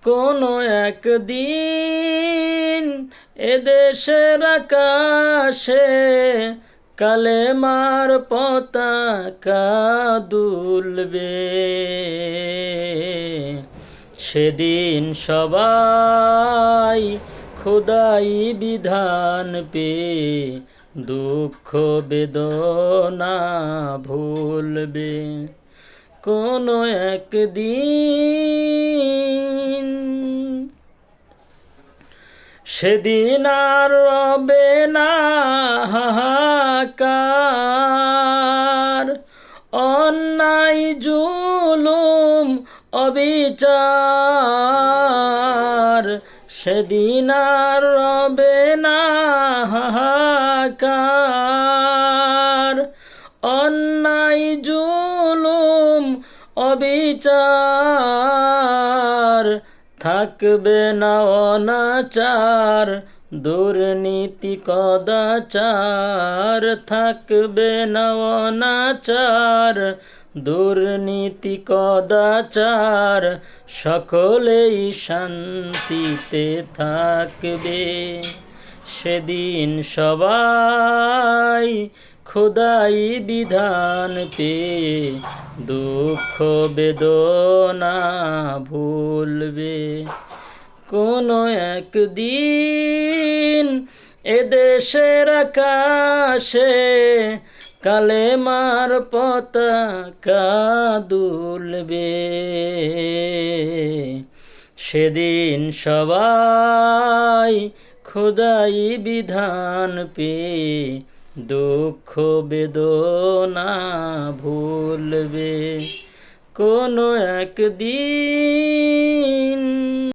কোনো একদিন এদেশের আকাশে কালেমার পতাকা দুলবে। সেদিন সবাই খোদাই বিধান পেয়ে দুঃখ বেদনা ভুলবে। কোনো একদিন সেদিন আর রবে না হাহাকার, অন্যায় জুলুম অবিচার। সেদিন আর রবে না হাহাকার, অন্যায় জুলুম অবিচার। থাকবে না অনাচার, দুর্নীতি কদাচার। থাকবে না অনাচার, দুর্নীতি কদাচার। সকলেই শান্তিতে থাকবে। সেদিন সবাই খোদাই বিধান পেয়ে দুঃখ বেদনা ভুলবে। কোনো একদিন এদেশের আকাশে কালেমার পতাকা দুলবে। সেদিন সবাই খোদাই বিধান পেয়ে দুঃখ বেদনা ভুলবে। কোনো একদিন